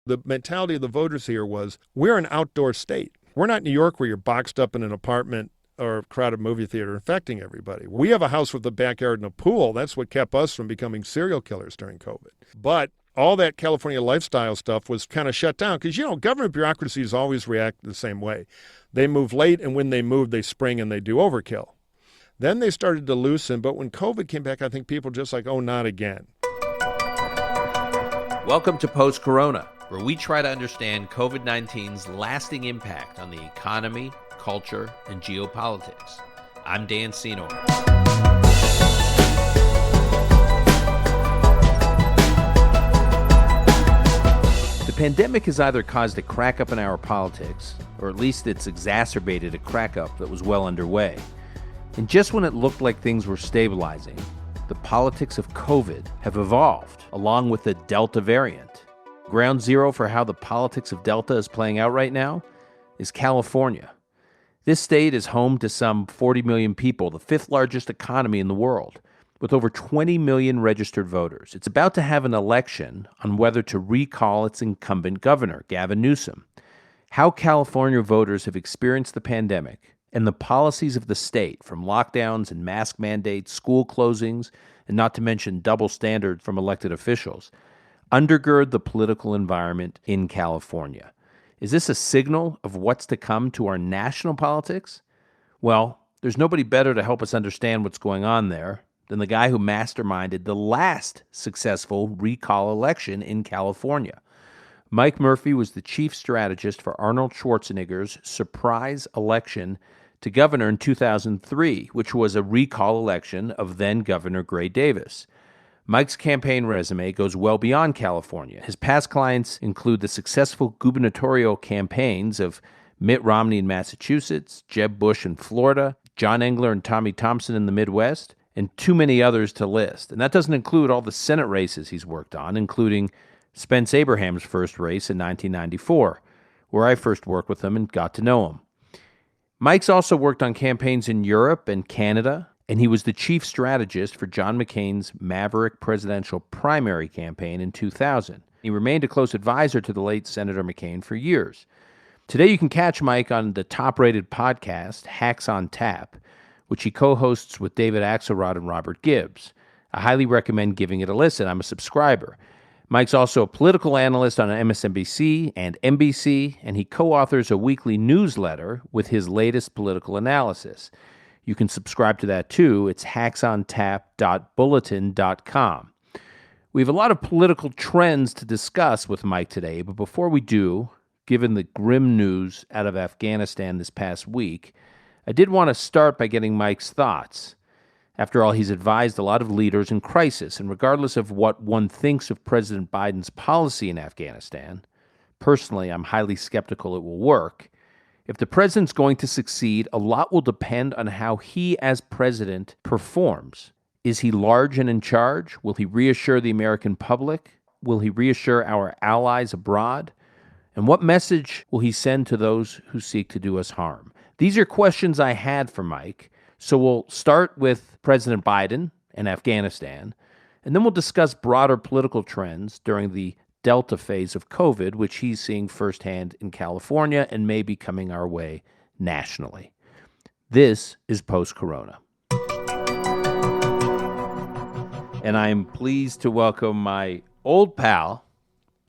The mentality of the voters here was, we're an outdoor state. We're not New York where you're boxed up in an apartment or a crowded movie theater infecting everybody. We have a house with a backyard and a pool. That's what kept us from becoming serial killers during COVID. But all that California lifestyle stuff was kind of shut down because, government bureaucracies always react the same way. They move late, and when they move, they spring and they do overkill. Then they started to loosen, but when COVID came back, I think people just like, oh, not again. Welcome to Post-Corona, where we try to understand COVID-19's lasting impact on the economy, culture, and geopolitics. I'm Dan Senor. The pandemic has either caused a crack-up in our politics, or at least it's exacerbated a crack-up that was well underway. And just when it looked like things were stabilizing, the politics of COVID have evolved, along with the Delta variant. Ground zero for how the politics of Delta is playing out right now is California. This state is home to some 40 million people, the fifth largest economy in the world, with over 20 million registered voters. It's about to have an election on whether to recall its incumbent governor, Gavin Newsom. How California voters have experienced the pandemic and the policies of the state, from lockdowns and mask mandates, school closings, and not to mention double standards from elected officials, undergird the political environment in California. Is this a signal of what's to come to our national politics? Well, there's nobody better to help us understand what's going on there than the guy who masterminded the last successful recall election in California. Mike Murphy was the chief strategist for Arnold Schwarzenegger's surprise election to governor in 2003, which was a recall election of then-Governor Gray Davis. Mike's campaign resume goes well beyond California. His past clients include the successful gubernatorial campaigns of Mitt Romney in Massachusetts, Jeb Bush in Florida, John Engler and Tommy Thompson in the Midwest, and too many others to list. And that doesn't include all the Senate races he's worked on, including Spence Abraham's first race in 1994, where I first worked with him and got to know him. Mike's also worked on campaigns in Europe and Canada, and he was the chief strategist for John McCain's Maverick presidential primary campaign in 2000. He remained a close advisor to the late Senator McCain for years. Today you can catch Mike on the top-rated podcast, Hacks on Tap, which he co-hosts with David Axelrod and Robert Gibbs. I highly recommend giving it a listen. I'm a subscriber. Mike's also a political analyst on MSNBC and NBC, and he co-authors a weekly newsletter with his latest political analysis. You can subscribe to that too. It's hacksontap.bulletin.com. We have a lot of political trends to discuss with Mike today, but before we do, given the grim news out of Afghanistan this past week, I did want to start by getting Mike's thoughts. After all, he's advised a lot of leaders in crisis, and regardless of what one thinks of President Biden's policy in Afghanistan, personally, I'm highly skeptical it will work. If the president's going to succeed, a lot will depend on how he, as president, performs. Is he large and in charge? Will he reassure the American public? Will he reassure our allies abroad? And what message will he send to those who seek to do us harm? These are questions I had for Mike. So we'll start with President Biden and Afghanistan, and then we'll discuss broader political trends during the Delta phase of COVID, which he's seeing firsthand in California and may be coming our way nationally. This is Post-Corona. And I'm pleased to welcome my old pal,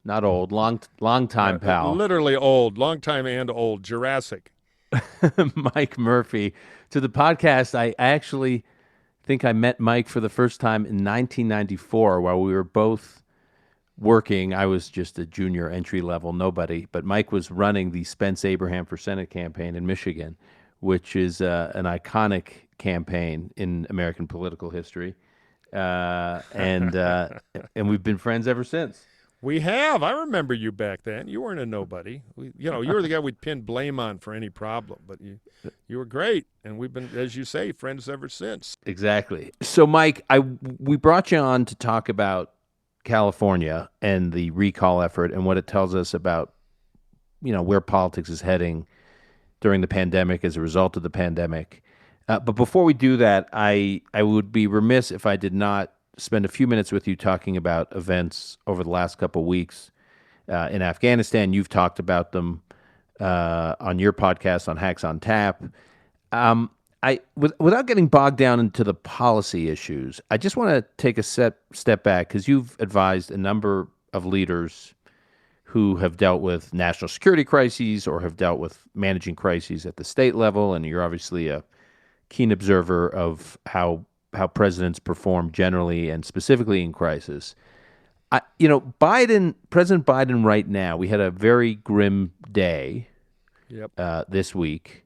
not old, long-time pal. Literally old, long time and old, Jurassic. Mike Murphy, to the podcast. I actually think I met Mike for the first time in 1994 while we were both working. I was just a junior entry-level nobody, but Mike was running the Spence Abraham for Senate campaign in Michigan, which is an iconic campaign in American political history, and we've been friends ever since. We have. I remember you back then. You weren't a nobody. You were the guy we'd pin blame on for any problem, but you were great, and we've been, as you say, friends ever since. Exactly. So, Mike, we brought you on to talk about California and the recall effort and what it tells us about, where politics is heading during the pandemic as a result of the pandemic. But before we do that, I would be remiss if I did not spend a few minutes with you talking about events over the last couple of weeks in Afghanistan. You've talked about them on your podcast on Hacks on Tap. Without getting bogged down into the policy issues, I just want to take a step back because you've advised a number of leaders who have dealt with national security crises or have dealt with managing crises at the state level, and you're obviously a keen observer of how presidents perform generally and specifically in crisis. President Biden right now, we had a very grim day this week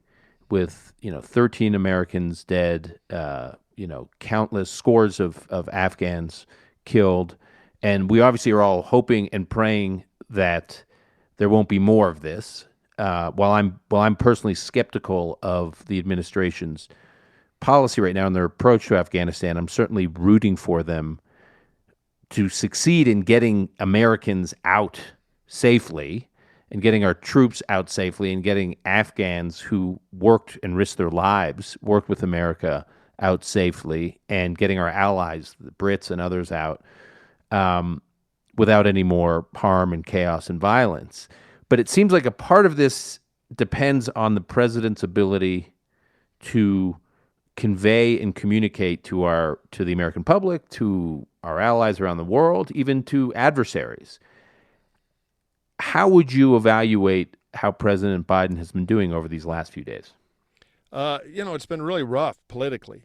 with 13 Americans dead, countless scores of Afghans killed, and we obviously are all hoping and praying that there won't be more of this. While I'm personally skeptical of the administration's policy right now and their approach to Afghanistan, I'm certainly rooting for them to succeed in getting Americans out safely and getting our troops out safely and getting Afghans who worked and risked their lives, worked with America, out safely, and getting our allies, the Brits and others, out without any more harm and chaos and violence. But it seems like a part of this depends on the president's ability to convey and communicate to the American public, to our allies around the world, even to adversaries. How would you evaluate how President Biden has been doing over these last few days? It's been really rough politically.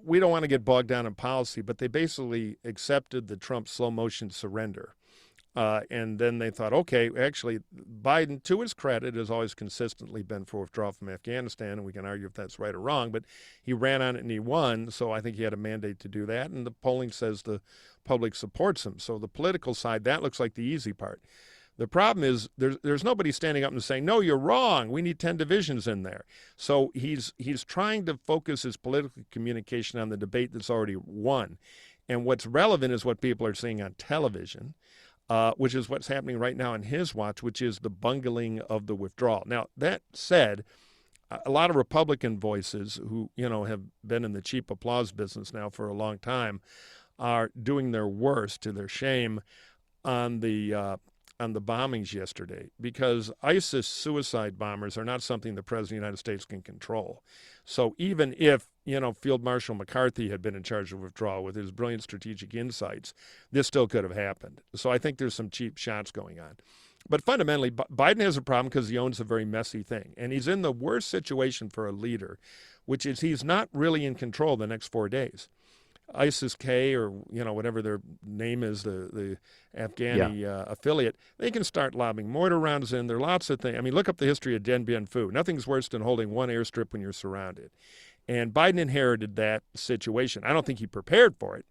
We don't want to get bogged down in policy, but they basically accepted the Trump slow motion surrender. And then they thought, okay, actually, Biden, to his credit, has always consistently been for withdrawal from Afghanistan, and we can argue if that's right or wrong, but he ran on it and he won, so I think he had a mandate to do that, and the polling says the public supports him. So the political side, that looks like the easy part. The problem is there's nobody standing up and saying, no, you're wrong. We need 10 divisions in there. So he's trying to focus his political communication on the debate that's already won. And what's relevant is what people are seeing on television, which is what's happening right now on his watch, which is the bungling of the withdrawal. Now, that said, a lot of Republican voices who, have been in the cheap applause business now for a long time are doing their worst, to their shame, on the bombings yesterday, because ISIS suicide bombers are not something the President of the United States can control. So even if, Field Marshal McCarthy had been in charge of withdrawal with his brilliant strategic insights, this still could have happened. So I think there's some cheap shots going on. But fundamentally, Biden has a problem because he owns a very messy thing. And he's in the worst situation for a leader, which is he's not really in control the next 4 days. ISIS-K, or whatever their name is, the Afghani affiliate, they can start lobbing mortar rounds in. There are lots of things. I mean, look up the history of Dien Bien Phu. Nothing's worse than holding one airstrip when you're surrounded. And Biden inherited that situation. I don't think he prepared for it.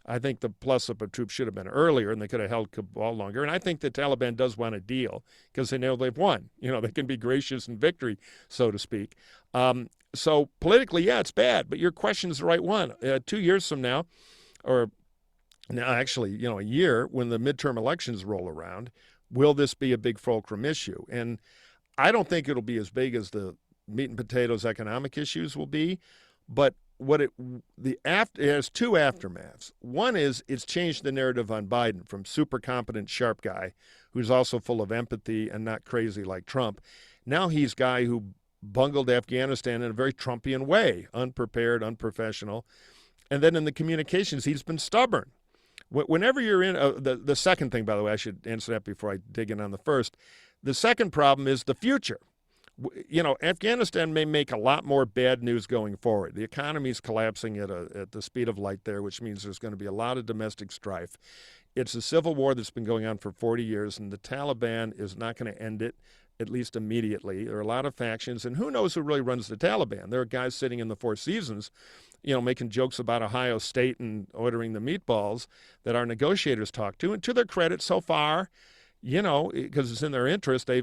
I think the plus-up of troops should have been earlier, and they could have held Kabul longer. And I think the Taliban does want a deal because they know they've won. They can be gracious in victory, so to speak. So politically, yeah, it's bad. But your question's the right one. 2 years from now, or now actually, a year, when the midterm elections roll around, will this be a big fulcrum issue? And I don't think it'll be as big as the meat and potatoes economic issues will be, but it has two aftermaths. One is it's changed the narrative on Biden from super competent, sharp guy who's also full of empathy and not crazy like Trump. Now he's a guy who bungled Afghanistan in a very Trumpian way, unprepared, unprofessional. And then in the communications, he's been stubborn. Whenever you're in the second thing, by the way, I should answer that before I dig in on the first. The second problem is the future. Afghanistan may make a lot more bad news going forward. The economy is collapsing at the speed of light there, which means there's going to be a lot of domestic strife. It's a civil war that's been going on for 40 years, and the Taliban is not going to end it, at least immediately. There are a lot of factions, and who knows who really runs the Taliban. There are guys sitting in the Four Seasons, making jokes about Ohio State and ordering the meatballs that our negotiators talk to. And to their credit, so far, because it's in their interest, they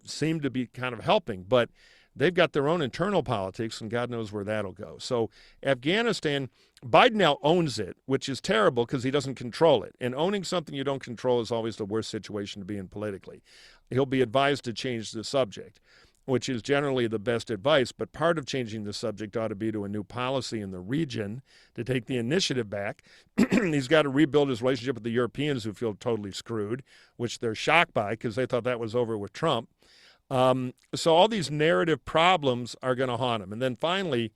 seem to be kind of helping. But they've got their own internal politics, and God knows where that'll go. So Afghanistan, Biden now owns it, which is terrible because he doesn't control it. And owning something you don't control is always the worst situation to be in politically. He'll be advised to change the subject. which is generally the best advice, but part of changing the subject ought to be to a new policy in the region to take the initiative back. He's got to rebuild his relationship with the Europeans who feel totally screwed, which they're shocked by because they thought that was over with Trump. So all these narrative problems are going to haunt him. And then finally,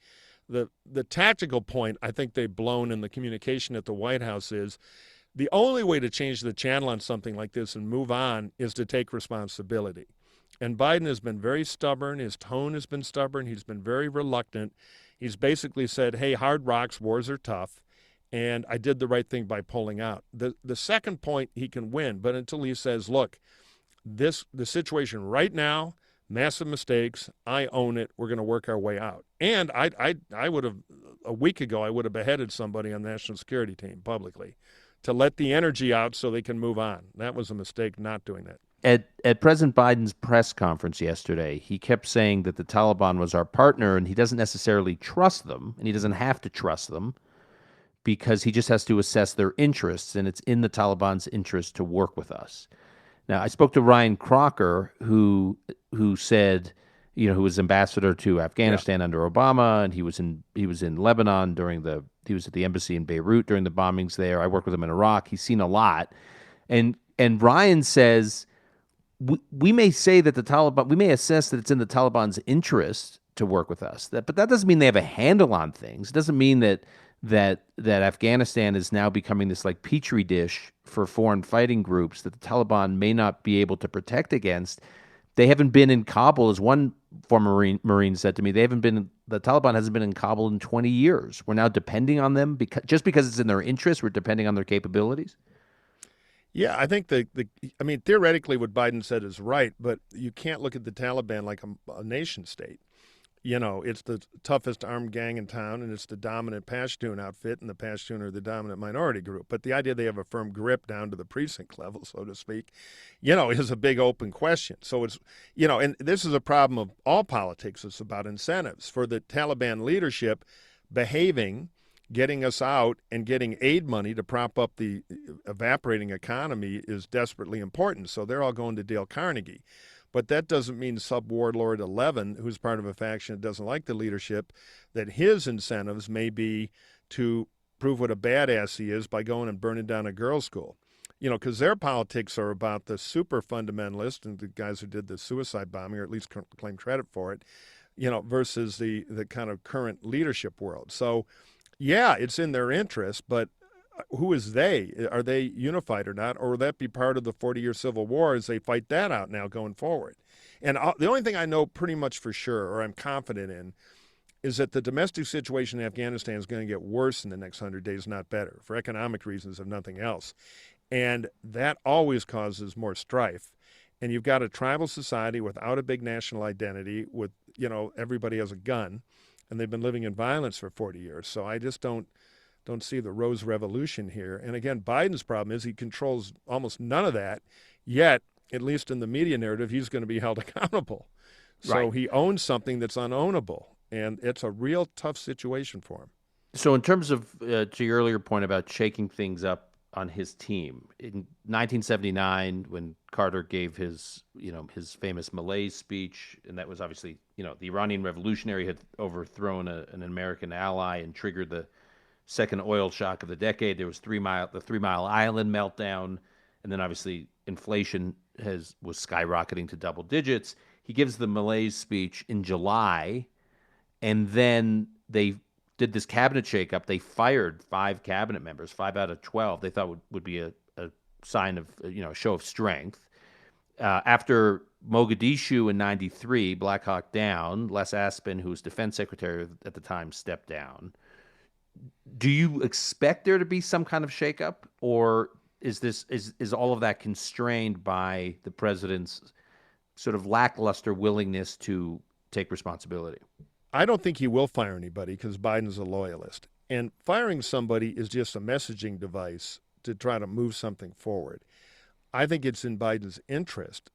the tactical point I think they've blown in the communication at the White House is the only way to change the channel on something like this and move on is to take responsibility. And Biden has been very stubborn. His tone has been stubborn. He's been very reluctant. He's basically said, hey, hard rocks, wars are tough, and I did the right thing by pulling out. The second point he can win, but until he says, look, the situation right now, massive mistakes, I own it, we're going to work our way out. And I would have, a week ago, I would have beheaded somebody on the national security team publicly to let the energy out so they can move on. That was a mistake not doing that. At President Biden's press conference yesterday, he kept saying that the Taliban was our partner, and he doesn't necessarily trust them, and he doesn't have to trust them because he just has to assess their interests, and it's in the Taliban's interest to work with us. Now, I spoke to Ryan Crocker, who said, who was ambassador to Afghanistan under Obama, and he was in Lebanon he was at the embassy in Beirut during the bombings there. I worked with him in Iraq. He's seen a lot, and Ryan says, we may say that we may assess that it's in the Taliban's interest to work with us, but that doesn't mean they have a handle on things. It doesn't mean that Afghanistan is now becoming this like petri dish for foreign fighting groups that the Taliban may not be able to protect against. They haven't been in Kabul, as one former Marine said to me. The Taliban hasn't been in Kabul in 20 years. We're now depending on them just because it's in their interest. We're depending on their capabilities. Yeah, I think theoretically what Biden said is right, but you can't look at the Taliban like a nation state. It's the toughest armed gang in town, and it's the dominant Pashtun outfit, and the Pashtun are the dominant minority group. But the idea they have a firm grip down to the precinct level, so to speak, is a big open question. So it's, and this is a problem of all politics. It's about incentives. For the Taliban leadership, behaving, getting us out, and getting aid money to prop up the evaporating economy is desperately important. So they're all going to Dale Carnegie. But that doesn't mean sub-warlord 11, who's part of a faction that doesn't like the leadership, that his incentives may be to prove what a badass he is by going and burning down a girls' school. Because their politics are about the super fundamentalist and the guys who did the suicide bombing, or at least claim credit for it, versus the kind of current leadership world. So, yeah, it's in their interest, but who is they? Are they unified or not? Or will that be part of the 40-year civil war as they fight that out now going forward? And the only thing I know pretty much for sure, or I'm confident in, is that the domestic situation in Afghanistan is going to get worse in the next 100 days, not better, for economic reasons, if nothing else. And that always causes more strife. And you've got a tribal society without a big national identity, with, everybody has a gun, and they've been living in violence for 40 years. So I just don't see the Rose Revolution here. And again, Biden's problem is he controls almost none of that, yet, at least in the media narrative, he's going to be held accountable. So Right. He owns something that's unownable, and it's a real tough situation for him. So in terms of, to your earlier point about shaking things up on his team, in 1979, when Carter gave his famous Malaise speech, and that was obviously, the Iranian revolutionary had overthrown an American ally and triggered the second oil shock of the decade. There was the 3 Mile Island meltdown, and then obviously inflation was skyrocketing to double digits. He gives the Malaise speech in July, and then they did this cabinet shakeup. They fired 5 cabinet members, 5 out of 12. They thought would be a sign of a show of strength. After Mogadishu in '93, Black Hawk Down, Les Aspin, who was defense secretary at the time, stepped down. Do you expect there to be some kind of shakeup, or is all of that constrained by the president's sort of lackluster willingness to take responsibility? I don't think he will fire anybody because Biden's a loyalist. And firing somebody is just a messaging device to try to move something forward. I think it's in Biden's interest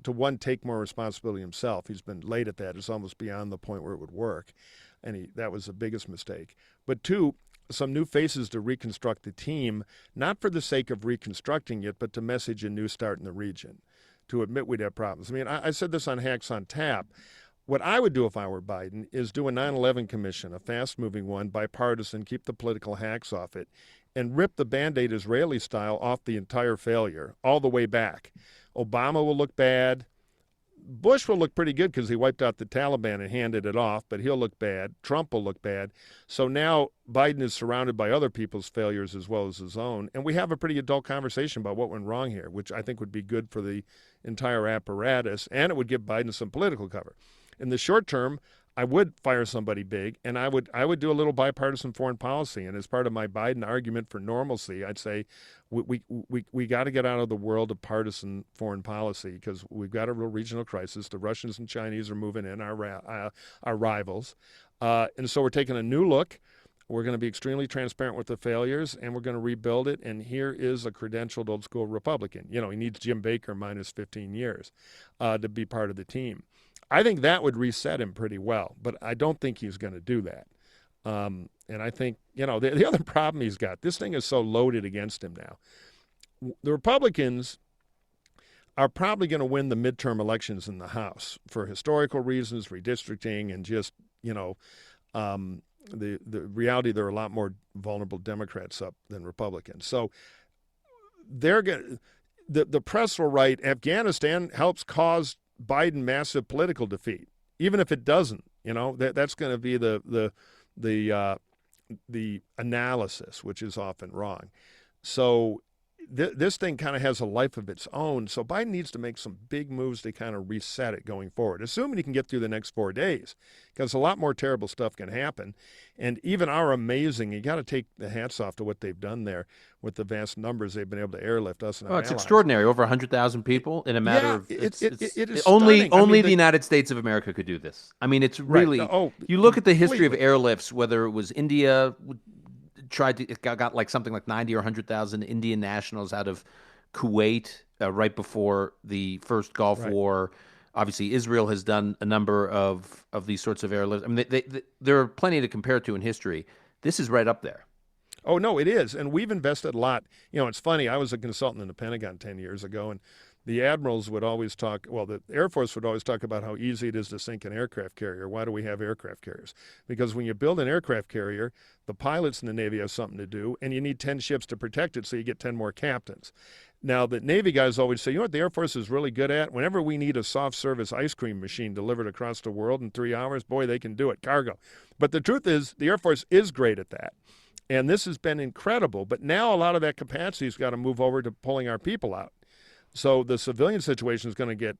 to, one, take more responsibility himself. He's been late at that. It's almost beyond the point where it would work. And that was the biggest mistake. But two, some new faces to reconstruct the team, not for the sake of reconstructing it, but to message a new start in the region, to admit we'd have problems. I mean, I said this on Hacks on Tap. What I would do if I were Biden is do a 9/11 commission, a fast-moving one, bipartisan, keep the political hacks off it, and rip the Band-Aid Israeli style off the entire failure all the way back. Obama will look bad. Bush will look pretty good because he wiped out the Taliban and handed it off, but he'll look bad. Trump will look bad. So now Biden is surrounded by other people's failures as well as his own, and we have a pretty adult conversation about what went wrong here, which I think would be good for the entire apparatus, and it would give Biden some political cover. In the short term, I would fire somebody big, and I would do a little bipartisan foreign policy. And as part of my Biden argument for normalcy, I'd say we got to get out of the world of partisan foreign policy because we've got a real regional crisis. The Russians and Chinese are moving in, our rivals. And so we're taking a new look. We're going to be extremely transparent with the failures, and we're going to rebuild it. And here is a credentialed old-school Republican. You know, he needs Jim Baker minus 15 years to be part of the team. I think that would reset him pretty well, but I don't think he's going to do that. And I think, you know, the other problem he's got, this thing is so loaded against him now. The Republicans are probably going to win the midterm elections in the House for historical reasons, redistricting, and just, you know, the reality there are a lot more vulnerable Democrats up than Republicans. So they're going the press will write Afghanistan helps cause Biden massive political defeat, even if it doesn't. You know, that's going to be the analysis, which is often wrong. So this thing kind of has a life of its own. So Biden needs to make some big moves to kind of reset it going forward, assuming he can get through the next 4 days, because a lot more terrible stuff can happen. And even our amazing, you got to take the hats off to what they've done there with the vast numbers they've been able to airlift us and our it's allies. Extraordinary. Over 100,000 people in a matter of it is only stunning. the United States of America could do this. I mean, it's really you look at the history of airlifts, whether it was India got like something like 90 or 100,000 Indian nationals out of Kuwait right before the first Gulf War. Obviously, Israel has done a number of these sorts of airlifts. I mean, there are plenty to compare to in history. This is right up there. Oh, no, it is. And we've invested a lot. You know, it's funny. I was a consultant in the Pentagon 10 years ago, and the admirals would always talk, well, the Air Force would always talk about how easy it is to sink an aircraft carrier. Why do we have aircraft carriers? Because when you build an aircraft carrier, the pilots in the Navy have something to do, and you need 10 ships to protect it, so you get 10 more captains. Now, the Navy guys always say, you know what the Air Force is really good at? Whenever we need a soft service ice cream machine delivered across the world in 3 hours, boy, they can do it, cargo. But the truth is, the Air Force is great at that. And this has been incredible. But now a lot of that capacity has got to move over to pulling our people out. So the civilian situation is going to get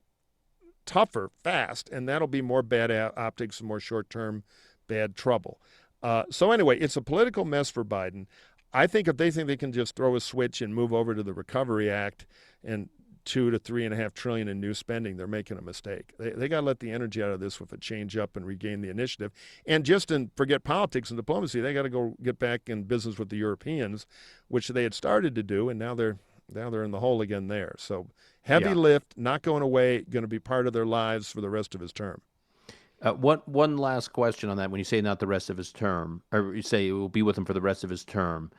tougher fast, and that'll be more bad optics and more short-term bad trouble. So anyway, it's a political mess for Biden. I think if they think they can just throw a switch and move over to the Recovery Act and $2 to $3.5 trillion in new spending, they're making a mistake. They got to let the energy out of this with a change up and regain the initiative. And just forget politics and diplomacy. They got to go get back in business with the Europeans, which they had started to do, and now they're in the hole again there. So heavy lift, not going away, going to be part of their lives for the rest of his term. One last question on that. When you say not the rest of his term, or you say it will be with him for the rest of his term,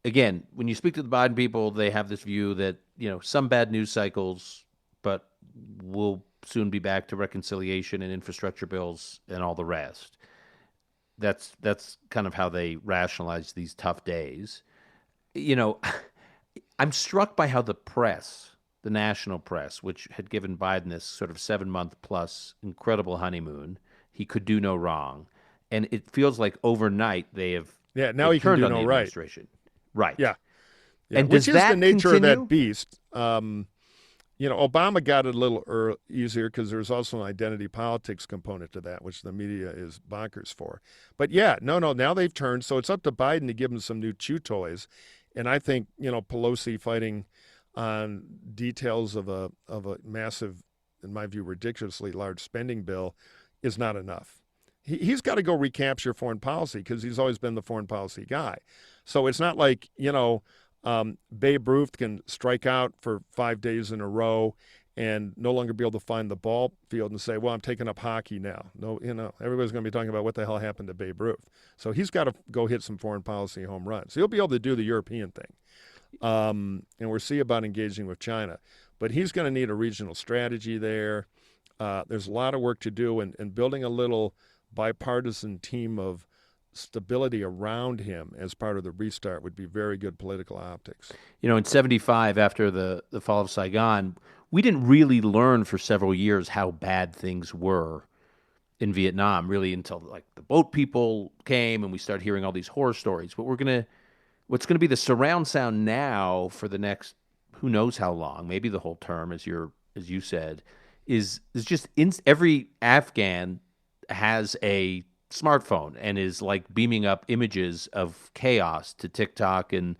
again, when you speak to the Biden people, they have this view that, you know, some bad news cycles, but we'll soon be back to reconciliation and infrastructure bills and all the rest. That's kind of how they rationalize these tough days. You know, I'm struck by how the press, the national press, which had given Biden this sort of 7-month plus incredible honeymoon, he could do no wrong. And it feels like overnight they have now he can do no right. Right. Yeah. And which does is that the nature continue? of that beast. You know, Obama got it a little easier because there's also an identity politics component to that, which the media is bonkers for. But now they've turned. So it's up to Biden to give them some new chew toys. And I think, you know, Pelosi fighting on details of a massive, in my view, ridiculously large spending bill is not enough. He's got to go recapture foreign policy because he's always been the foreign policy guy. So it's not like, you know, Babe Ruth can strike out for 5 days in a row and no longer be able to find the ball field and say, well, I'm taking up hockey now. No, you know, everybody's going to be talking about what the hell happened to Babe Ruth. So he's got to go hit some foreign policy home runs. He'll be able to do the European thing. And we'll see about engaging with China. But he's going to need a regional strategy there. There's a lot of work to do, and building a little bipartisan team of stability around him as part of the restart would be very good political optics. You know, in 75, after the fall of Saigon, we didn't really learn for several years how bad things were in Vietnam, really until like the boat people came and we started hearing all these horror stories. But what's gonna be the surround sound now for the next who knows how long, maybe the whole term, as you said, is just every Afghan has a smartphone and is like beaming up images of chaos to TikTok and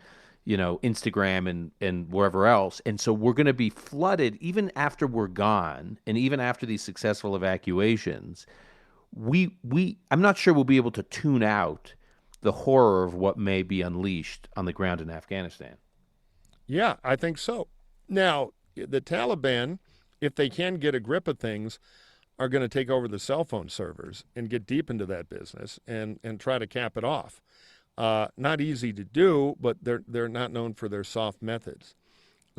Instagram and wherever else. And so we're going to be flooded even after we're gone, and even after these successful evacuations. I'm not sure we'll be able to tune out the horror of what may be unleashed on the ground in Afghanistan. Yeah, I think so. Now, the Taliban, if they can get a grip of things, are going to take over the cell phone servers and get deep into that business and try to cap it off. Not easy to do, but they're not known for their soft methods.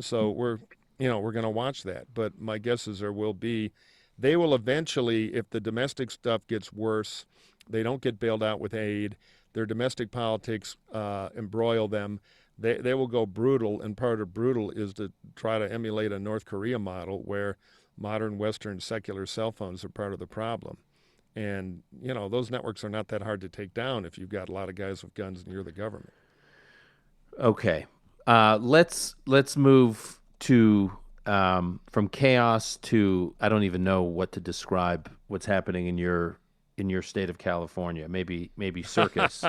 So we're going to watch that. But my guess is they will eventually, if the domestic stuff gets worse, they don't get bailed out with aid, their domestic politics embroil them, they will go brutal, and part of brutal is to try to emulate a North Korea model where modern Western secular cell phones are part of the problem. And, those networks are not that hard to take down if you've got a lot of guys with guns and you're the government. Okay. Let's move to from chaos to, I don't even know what to describe what's happening in your state of California. Maybe circus.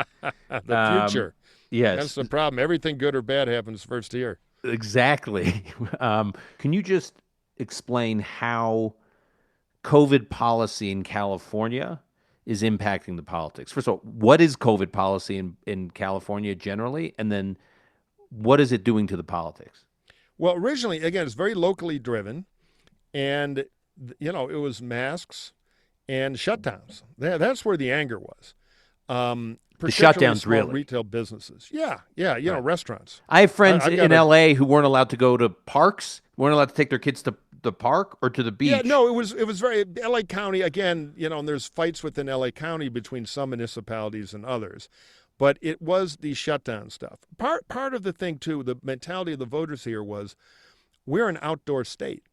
The future. Yes. That's the problem. Everything good or bad happens first here. Exactly. Can you just explain how COVID policy in California is impacting the politics? First of all, what is COVID policy in California generally? And then what is it doing to the politics? Well, originally, again, it's very locally driven. And, it was masks and shutdowns. That's where the anger was. The shutdowns, small really? Retail businesses. Yeah, Right. restaurants. I have friends in LA who weren't allowed to go to parks, weren't allowed to take their kids to the park or to the beach. Yeah, no, it was very LA County again. And there's fights within LA County between some municipalities and others, but it was the shutdown stuff. Part of the thing too, the mentality of the voters here was, we're an outdoor state.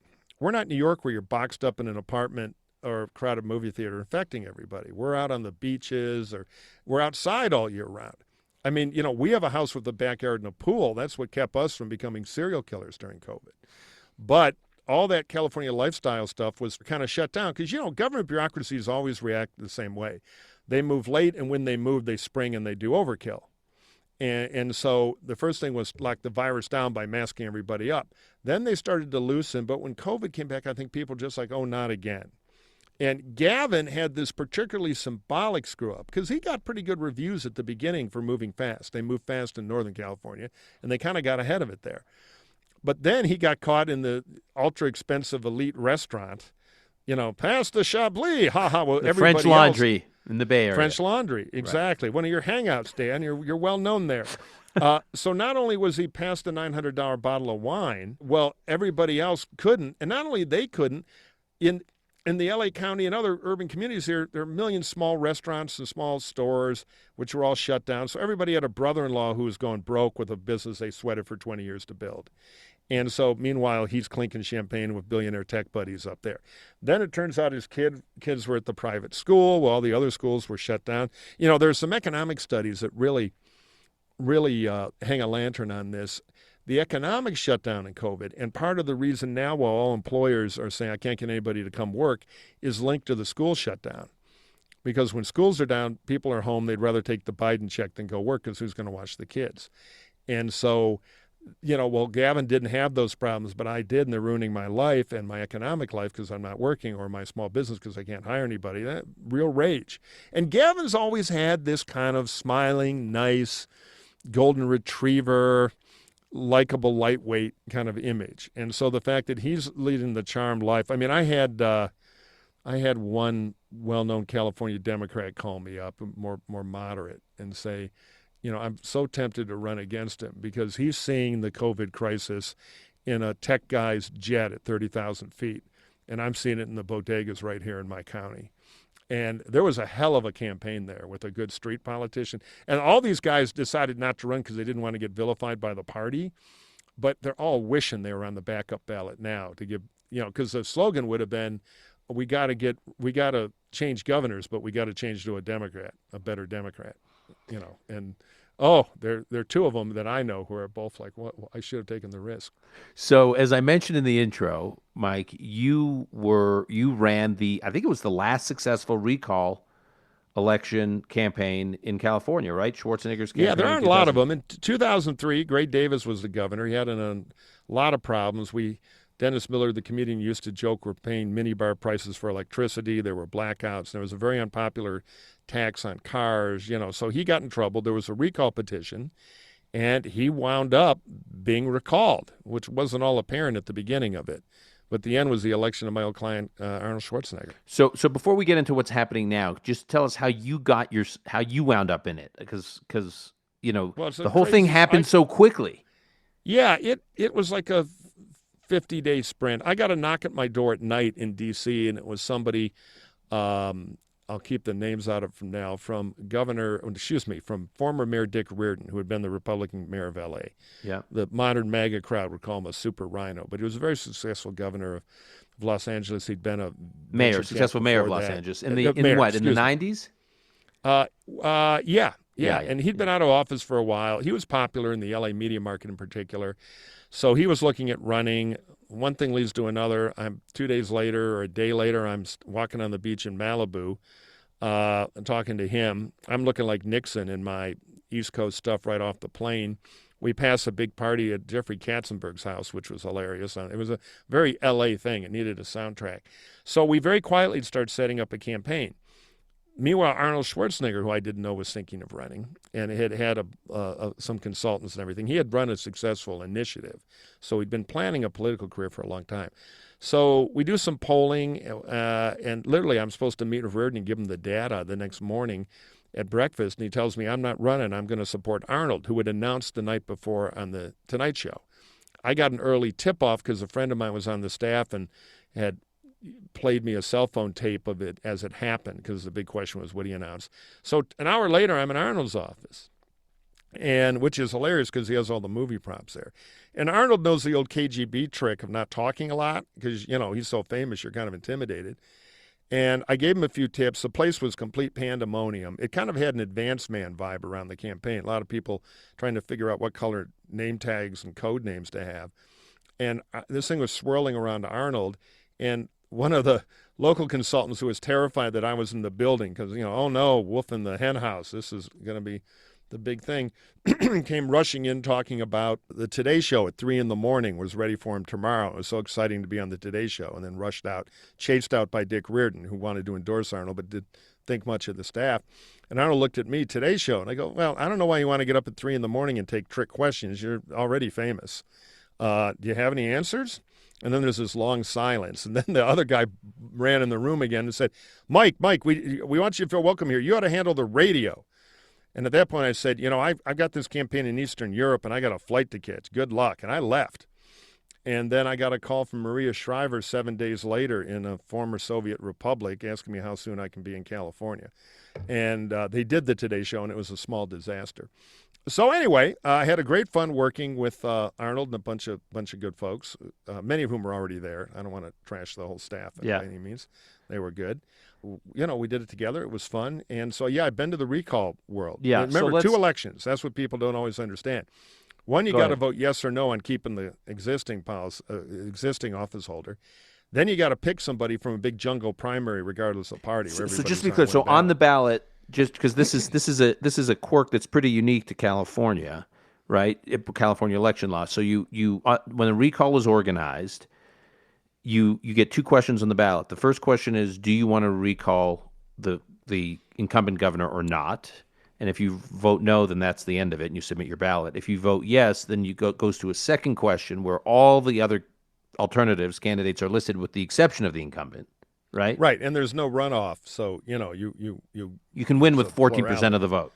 We're not New York where you're boxed up in an apartment or a crowded movie theater infecting everybody. We're out on the beaches, or we're outside all year round. I mean, we have a house with a backyard and a pool. That's what kept us from becoming serial killers during COVID. But all that California lifestyle stuff was kind of shut down because, government bureaucracies always react the same way. They move late, and when they move, they spring and they do overkill. And so the first thing was lock the virus down by masking everybody up. Then they started to loosen. But when COVID came back, I think people just like, oh, not again. And Gavin had this particularly symbolic screw up because he got pretty good reviews at the beginning for moving fast. They moved fast in Northern California, and they kind of got ahead of it there. But then he got caught in the ultra-expensive elite restaurant, past the Chablis. Ha ha. Well, the French Laundry in the Bay Area. French Laundry, exactly. Right. One of your hangouts, Dan. You're well known there. So not only was he past the $900 bottle of wine, well, everybody else couldn't. And not only they couldn't, in the LA County and other urban communities here, there are a million small restaurants and small stores, which were all shut down. So everybody had a brother-in-law who was going broke with a business they sweated for 20 years to build. And so meanwhile, he's clinking champagne with billionaire tech buddies up there. Then it turns out his kids were at the private school while the other schools were shut down. There's some economic studies that really hang a lantern on this. The economic shutdown in COVID, and part of the reason now while all employers are saying I can't get anybody to come work, is linked to the school shutdown. Because when schools are down, people are home, they'd rather take the Biden check than go work because who's going to watch the kids? And so, Gavin didn't have those problems, but I did, and they're ruining my life and my economic life because I'm not working, or my small business because I can't hire anybody. That real rage. And Gavin's always had this kind of smiling, nice, golden retriever, likable, lightweight kind of image. And so the fact that he's leading the charmed life, I mean, I had one well-known California Democrat call me up, more moderate, and say, I'm so tempted to run against him because he's seeing the COVID crisis in a tech guy's jet at 30,000 feet. and I'm seeing it in the bodegas right here in my county. And there was a hell of a campaign there with a good street politician. And all these guys decided not to run because they didn't want to get vilified by the party. But they're all wishing they were on the backup ballot now to give, because the slogan would have been, we got to change governors, but we got to change to a Democrat, a better Democrat, And there are two of them that I know who are both like, what? I should have taken the risk. So as I mentioned in the intro, Mike, you ran I think it was the last successful recall election campaign in California, right? Schwarzenegger's campaign. Yeah, there aren't a lot of them. In 2003, Gray Davis was the governor. He had a lot of problems. Dennis Miller, the comedian, used to joke we're paying minibar prices for electricity. There were blackouts. There was a very unpopular tax on cars, so he got in trouble. There was a recall petition, and he wound up being recalled, which wasn't all apparent at the beginning of it. But the end was the election of my old client, Arnold Schwarzenegger. So before we get into what's happening now, just tell us how you wound up in it, because the whole thing happened so quickly. Yeah, it was like a 50-day sprint. I got a knock at my door at night in D.C., and it was somebody. I'll keep the names out of from now. From former Mayor Dick Reardon, who had been the Republican mayor of L.A. Yeah. The modern MAGA crowd would call him a super rhino, but he was a very successful governor of Los Angeles. He'd been a successful mayor of Los Angeles in the 90s? Yeah. And he'd been out of office for a while. He was popular in the L.A. media market in particular. So he was looking at running. One thing leads to another. 2 days later or a day later, I'm walking on the beach in Malibu talking to him. I'm looking like Nixon in my East Coast stuff right off the plane. We passed a big party at Jeffrey Katzenberg's house, which was hilarious. It was a very L.A. thing. It needed a soundtrack. So we very quietly started setting up a campaign. Meanwhile, Arnold Schwarzenegger, who I didn't know was thinking of running, and had some consultants and everything, he had run a successful initiative. So he'd been planning a political career for a long time. So we do some polling, and literally I'm supposed to meet with Reardon and give him the data the next morning at breakfast, and he tells me, I'm not running, I'm going to support Arnold, who had announced the night before on the Tonight Show. I got an early tip-off because a friend of mine was on the staff and had played me a cell phone tape of it as it happened, because the big question was what he announced. So an hour later, I'm in Arnold's office, and which is hilarious because he has all the movie props there. And Arnold knows the old KGB trick of not talking a lot because, he's so famous, you're kind of intimidated. And I gave him a few tips. The place was complete pandemonium. It kind of had an advanced man vibe around the campaign. A lot of people trying to figure out what color name tags and code names to have. And this thing was swirling around Arnold, and one of the local consultants who was terrified that I was in the building because, oh no, wolf in the hen house, this is going to be the big thing, came rushing in talking about the Today Show at 3 a.m, was ready for him tomorrow. It was so exciting to be on the Today Show, and then rushed out, chased out by Dick Reardon, who wanted to endorse Arnold but didn't think much of the staff. And Arnold looked at me, Today Show, and I go, well, I don't know why you want to get up at 3 a.m. and take trick questions. You're already famous. Do you have any answers? And then there's this long silence. And then the other guy ran in the room again and said, Mike, we want you to feel welcome here. You ought to handle the radio. And at that point I said, I've got this campaign in Eastern Europe and I got a flight to catch. Good luck. And I left. And then I got a call from Maria Shriver 7 days later in a former Soviet republic asking me how soon I can be in California. And they did the Today Show, and it was a small disaster. So anyway, I had a great fun working with Arnold and a bunch of good folks, many of whom were already there. I don't want to trash the whole staff by any means. They were good. We did it together. It was fun. And so, I've been to the recall world. Yeah. Remember, 2 elections. That's what people don't always understand. One, you got to vote yes or no on keeping the existing office holder. Then you got to pick somebody from a big jungle primary, regardless of party. So just to be clear, on the ballot, just because this is a quirk that's pretty unique to California, right? California election law. So you when a recall is organized, you get 2 questions on the ballot. The first question is, do you want to recall the incumbent governor or not? And if you vote no, then that's the end of it, and you submit your ballot. If you vote yes, then goes to a second question where all the other candidates are listed with the exception of the incumbent, right? Right, and there's no runoff, so you can win with 14% of the vote.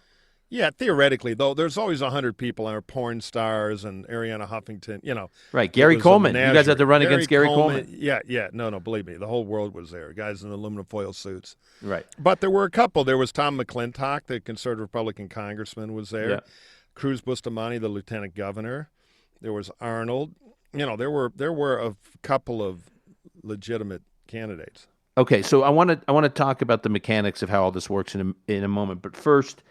Yeah, theoretically, though, there's always 100 people are porn stars and Ariana Huffington, Right. it Gary was a Coleman. You guys had menagerie. to run against Gary Coleman. Yeah, no, believe me, the whole world was there. Guys in aluminum foil suits. Right. But there were a couple. There was Tom McClintock, the conservative Republican congressman, was there. Yeah. Cruz Bustamante, the lieutenant governor. There was Arnold. There were a couple of legitimate candidates. Okay, so I want to talk about the mechanics of how all this works in a moment, but first,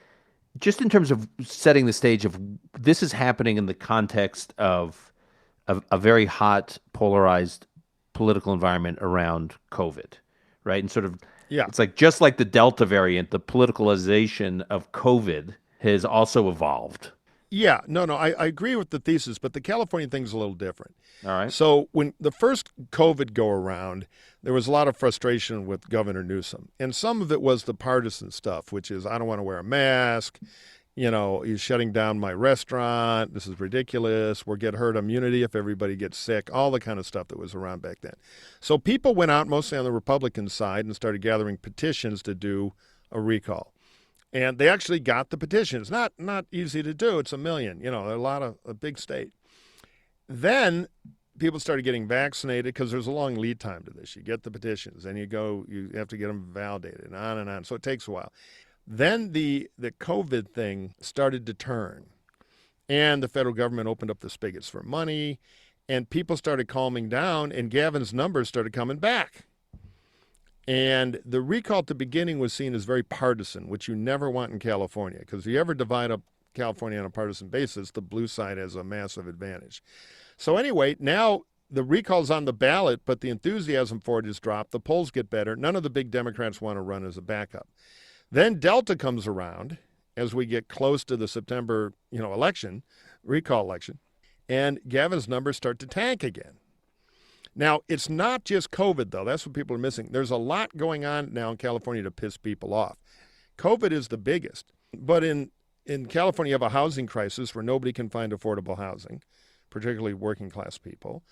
just in terms of setting the stage of this is happening in the context of a very hot, polarized political environment around COVID, right? And sort of, it's like just like the Delta variant, the politicalization of COVID has also evolved. Yeah, no, I agree with the thesis, but the California thing's a little different. All right. So when the first COVID go around, there was a lot of frustration with Governor Newsom. And some of it was the partisan stuff, which is, I don't want to wear a mask. He's shutting down my restaurant. This is ridiculous. We'll get herd immunity if everybody gets sick, all the kind of stuff that was around back then. So people went out mostly on the Republican side and started gathering petitions to do a recall. And they actually got the petitions. Not easy to do. It's 1 million. They're a big state. Then people started getting vaccinated because there's a long lead time to this. You get the petitions, then you have to get them validated, and on and on. So it takes a while. Then the COVID thing started to turn, and the federal government opened up the spigots for money, and people started calming down, and Gavin's numbers started coming back. And the recall at the beginning was seen as very partisan, which you never want in California, because if you ever divide up California on a partisan basis, the blue side has a massive advantage. So anyway, now the recall's on the ballot, but the enthusiasm for it has dropped. The polls get better. None of the big Democrats want to run as a backup. Then Delta comes around as we get close to the September, recall election, and Gavin's numbers start to tank again. Now, it's not just COVID, though. That's what people are missing. There's a lot going on now in California to piss people off. COVID is the biggest. But in California, you have a housing crisis where nobody can find affordable housing, particularly working class people.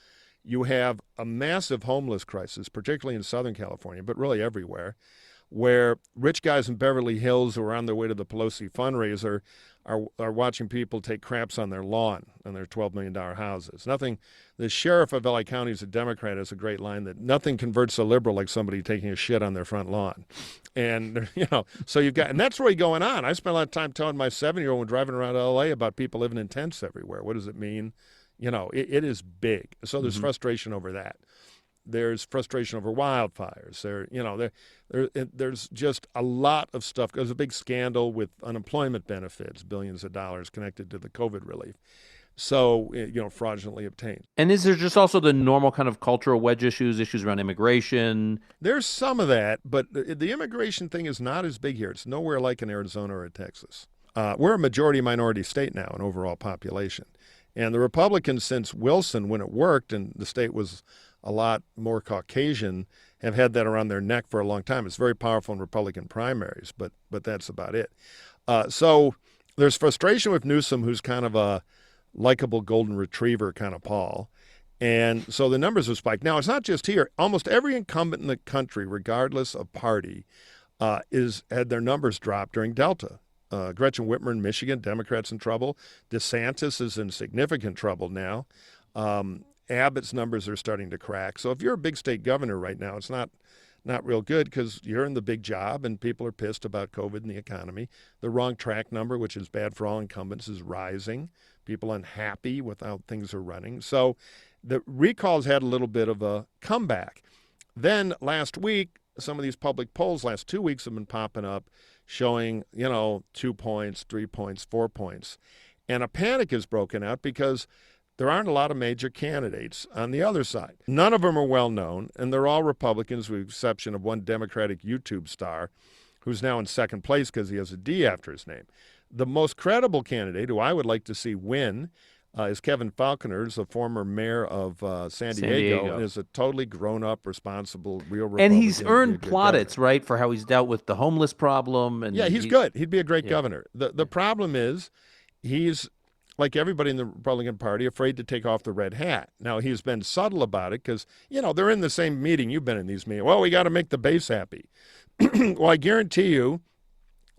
You have a massive homeless crisis, particularly in Southern California, but really everywhere, where rich guys in Beverly Hills who are on their way to the Pelosi fundraiser are watching people take craps on their lawn on their $12 million houses. The sheriff of LA County is a Democrat, has a great line that nothing converts a liberal like somebody taking a shit on their front lawn. And, so and that's really going on. I spent a lot of time telling my 7-year-old when driving around LA about people living in tents everywhere. What does it mean? It is big. So there's frustration over that. There's frustration over wildfires. There's just a lot of stuff. There's a big scandal with unemployment benefits, billions of dollars connected to the COVID relief. So, fraudulently obtained. And is there just also the normal kind of cultural wedge issues around immigration? There's some of that, but the immigration thing is not as big here. It's nowhere like in Arizona or Texas. We're a majority-minority state now in overall population. And the Republicans, since Wilson, when it worked and the state was a lot more Caucasian, have had that around their neck for a long time. It's very powerful in Republican primaries, but that's about it. So there's frustration with Newsom, who's kind of a likable golden retriever kind of Paul. And so the numbers have spiked. Now, it's not just here. Almost every incumbent in the country, regardless of party, had their numbers drop during Delta. Gretchen Whitmer in Michigan, Democrats in trouble. DeSantis is in significant trouble now. Abbott's numbers are starting to crack. So if you're a big state governor right now, it's not real good because you're in the big job and people are pissed about COVID and the economy. The wrong track number, which is bad for all incumbents, is rising. People unhappy with how things are running. So the recalls had a little bit of a comeback. Then last week, some of these public polls last 2 weeks have been popping up showing, 2 points, 3 points, 4 points. And a panic is broken out because there aren't a lot of major candidates on the other side. None of them are well known, and they're all Republicans with the exception of one Democratic YouTube star who's now in second place because he has a D after his name. The most credible candidate, who I would like to see win, is Kevin Falconer, who's a former mayor of San Diego, and is a totally grown-up, responsible, real Republican. And he's earned plaudits, right, for how he's dealt with the homeless problem. And yeah, he's good. He'd be a great governor. The problem is he's, like everybody in the Republican Party, afraid to take off the red hat. Now, he's been subtle about it because, they're in the same meeting. You've been in these meetings. Well, we got to make the base happy. Well, I guarantee you,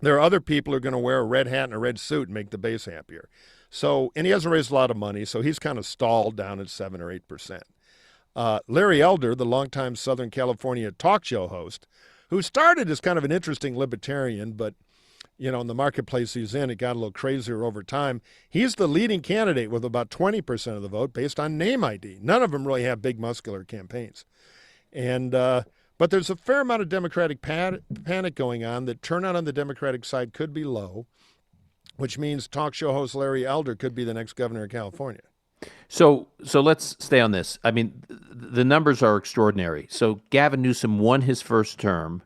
There are other people who are going to wear a red hat and a red suit and make the base happier. So, and he hasn't raised a lot of money, so he's kind of stalled down at 7 or 8%. Larry Elder, the longtime Southern California talk show host, who started as kind of an interesting libertarian, but in the marketplace he's in, it got a little crazier over time. He's the leading candidate with about 20% of the vote based on name ID. None of them really have big muscular campaigns. And but there's a fair amount of Democratic panic going on that turnout on the Democratic side could be low, which means talk show host Larry Elder could be the next governor of California. So let's stay on this. I mean, the numbers are extraordinary. So Gavin Newsom won his first term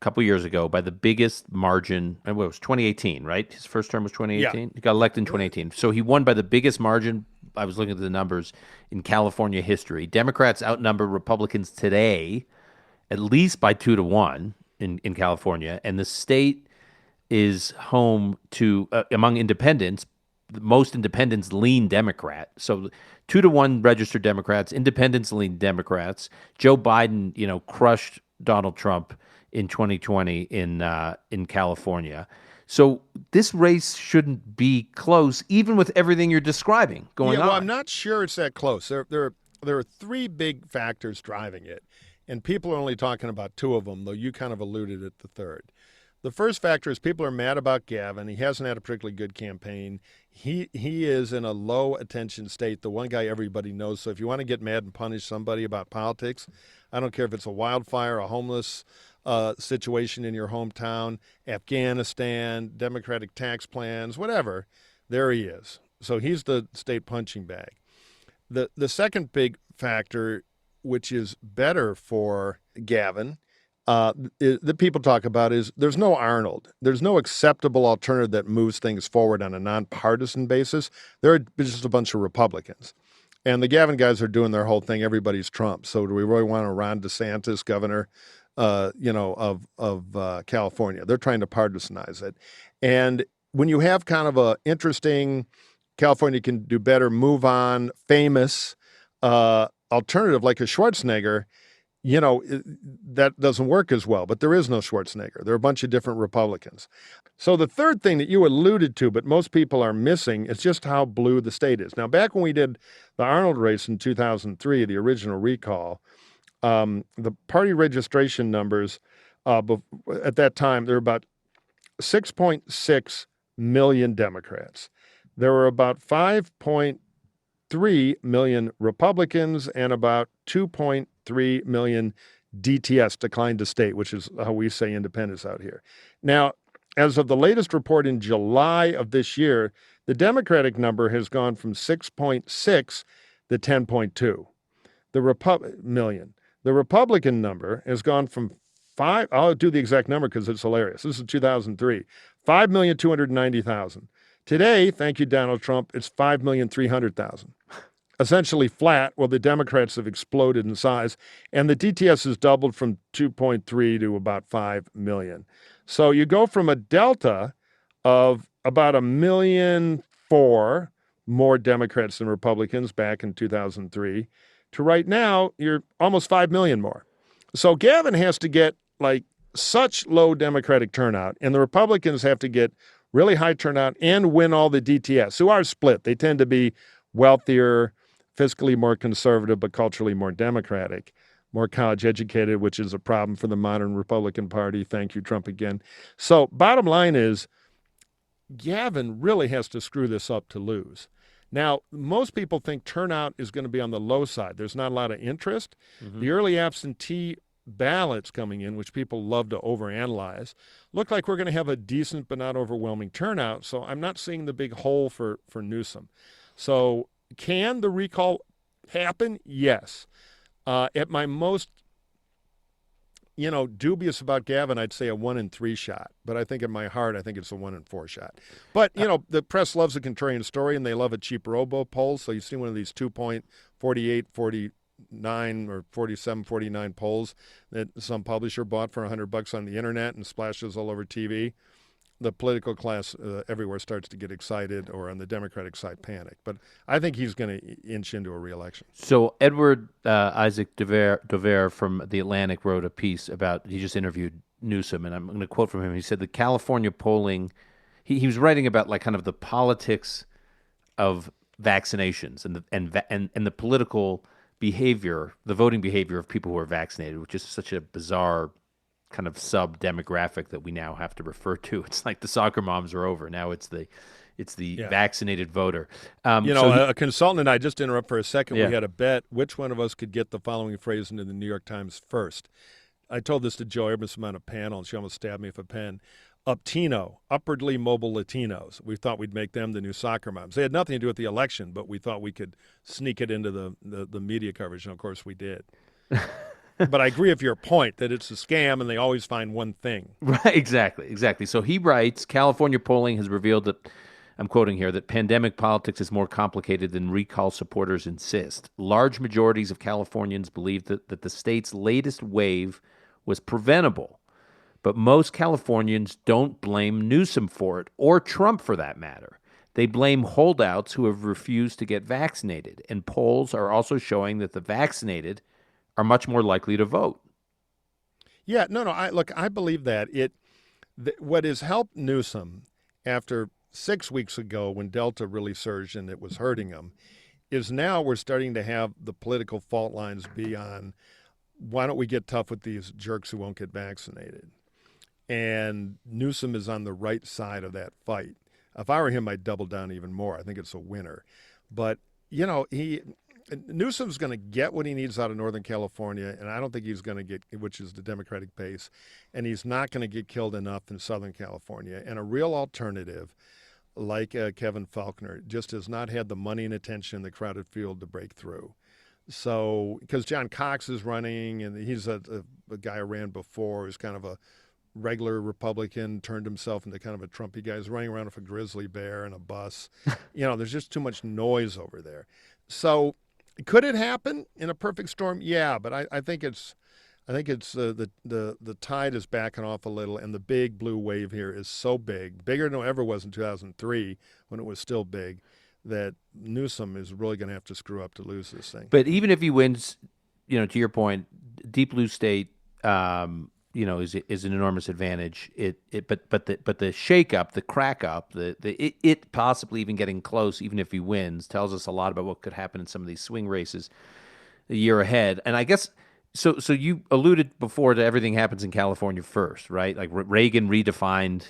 a couple years ago by the biggest margin. It was 2018, right? His first term was 2018? Yeah. He got elected in 2018. So he won by the biggest margin. I was looking at the numbers in California history. Democrats outnumber Republicans today at least by 2-1 in California. And the state is home to, among independents, most independents lean Democrat. So 2-1 registered Democrats, independents lean Democrats. Joe Biden, crushed Donald Trump in 2020 in California. So this race shouldn't be close, even with everything you're describing going on. Well, I'm not sure it's that close. There are three big factors driving it, and people are only talking about two of them, though you kind of alluded at the third. The first factor is people are mad about Gavin. He hasn't had a particularly good campaign. He is in a low attention state, the one guy everybody knows. So if you want to get mad and punish somebody about politics, I don't care if it's a wildfire, a homeless situation in your hometown, Afghanistan, Democratic tax plans, whatever, there he is. So he's the state punching bag. The second big factor, which is better for Gavin, that people talk about is there's no Arnold. There's no acceptable alternative that moves things forward on a nonpartisan basis. There are just a bunch of Republicans. And the Gavin guys are doing their whole thing. Everybody's Trump. So do we really want a Ron DeSantis governor, of California? They're trying to partisanize it. And when you have kind of a interesting California can do better, move on, famous alternative like a Schwarzenegger, that doesn't work as well. But there is no Schwarzenegger. There are a bunch of different Republicans. So the third thing that you alluded to, but most people are missing, is just how blue the state is. Now, back when we did the Arnold race in 2003, the original recall, the party registration numbers at that time, there were about 6.6 million Democrats. There were about 5.3 million Republicans and about 2.3 million DTS, declined to state, which is how we say independents out here. Now, as of the latest report in July of this year, the Democratic number has gone from 6.6 to 10.2 million. The Republican number has gone from I'll do the exact number because it's hilarious. This is 2003, 5,290,000. Today, thank you, Donald Trump, it's 5,300,000. Essentially flat, while the Democrats have exploded in size, and the DTS has doubled from 2.3 to about 5 million. So you go from a delta of about 1,000,004 more Democrats than Republicans back in 2003 to right now, you're almost 5 million more. So Gavin has to get such low Democratic turnout, and the Republicans have to get really high turnout and win all the DTS, who are split. They tend to be wealthier, fiscally more conservative, but culturally more Democratic, more college educated, which is a problem for the modern Republican Party. Thank you, Trump, again. So bottom line is Gavin really has to screw this up to lose. Now, most people think turnout is going to be on the low side. There's not a lot of interest. Mm-hmm. The early absentee ballots coming in, which people love to overanalyze, look like we're going to have a decent but not overwhelming turnout. So I'm not seeing the big hole for Newsom. So can the recall happen? Yes. At my most, dubious about Gavin, I'd say a 1 in 3 shot. But I think in my heart, I think it's a 1 in 4 shot. But, the press loves a contrarian story, and they love a cheap robo poll. So you see one of these 2.48, 49 or 47, 49 polls that some publisher bought for $100 on the internet and splashes all over TV. The political class everywhere starts to get excited, or on the Democratic side, panic. But I think he's going to inch into a re-election. So Edward Isaac Dover from The Atlantic wrote a piece about, he just interviewed Newsom, and I'm going to quote from him. He said the California polling, he was writing about like kind of the politics of vaccinations and the political behavior, the voting behavior of people who are vaccinated, which is such a bizarre kind of sub demographic that we now have to refer to. It's like the soccer moms are over. Now it's the vaccinated voter. A consultant and I, just to interrupt for a second, Yeah. we had a bet which one of us could get the following phrase into the New York Times first. I told this to Joe Abramson on a panel, and she almost stabbed me with a pen. Uptino, upwardly mobile Latinos. We thought we'd make them the new soccer moms. They had nothing to do with the election, but we thought we could sneak it into the media coverage, and of course we did. But I agree with your point that it's a scam, and they always find one thing. Right, exactly. So he writes, California polling has revealed that, I'm quoting here, that pandemic politics is more complicated than recall supporters insist. Large majorities of Californians believe that the state's latest wave was preventable. But most Californians don't blame Newsom for it, or Trump for that matter. They blame holdouts who have refused to get vaccinated. And polls are also showing that the vaccinated are much more likely to vote. Yeah, no. I believe that. What has helped Newsom after 6 weeks ago when Delta really surged and it was hurting him is now we're starting to have the political fault lines be on, why don't we get tough with these jerks who won't get vaccinated? And Newsom is on the right side of that fight. If I were him, I'd double down even more. I think it's a winner. But, Newsom's going to get what he needs out of Northern California, and I don't think he's going to get, which is the Democratic base, and he's not going to get killed enough in Southern California. And a real alternative, like Kevin Faulconer, just has not had the money and attention in the crowded field to break through. So, because John Cox is running, and he's a guy who ran before, who's kind of a regular Republican, turned himself into kind of a Trumpy guy. He's running around with a grizzly bear and a bus. There's just too much noise over there. So could it happen in a perfect storm? Yeah, but I think it's the tide is backing off a little, and the big blue wave here is so big, bigger than it ever was in 2003 when it was still big, that Newsom is really going to have to screw up to lose this thing. But even if he wins, to your point, deep blue state, is an enormous advantage. But the shake-up, the crack-up, it possibly even getting close, even if he wins, tells us a lot about what could happen in some of these swing races a year ahead. And I guess so you alluded before to everything happens in California first, right? Like Reagan redefined,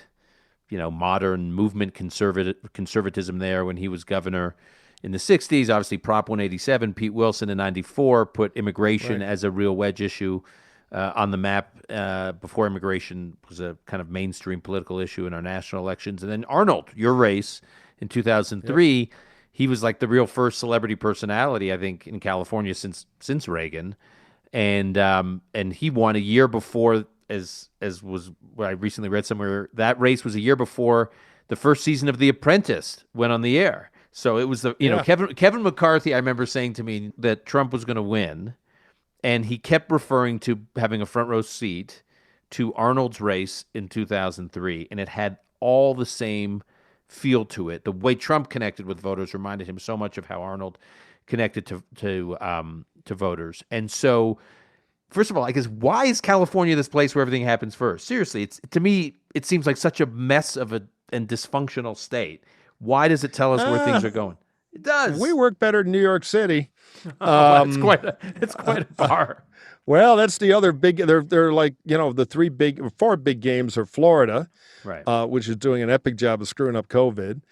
modern movement conservatism there when he was governor in the 60s. Obviously, Prop 187, Pete Wilson in 94 put immigration as a real wedge issue on the map before immigration was a kind of mainstream political issue in our national elections. And then Arnold, your race in 2003, he was like the real first celebrity personality, I think, in California since Reagan. And he won a year before, as was what I recently read somewhere, that race was a year before the first season of The Apprentice went on the air. So it was Kevin McCarthy, I remember saying to me that Trump was going to win. And he kept referring to having a front row seat to Arnold's race in 2003, and it had all the same feel to it. The way Trump connected with voters reminded him so much of how Arnold connected to voters. And so, first of all, I guess, why is California this place where everything happens first? Seriously, to me, it seems like such a mess of and dysfunctional state. Why does it tell us where things are going? It does. We work better than New York City. It's quite a bar. Well, that's the other big. They're like the 4 big games are Florida, right, which is doing an epic job of screwing up COVID.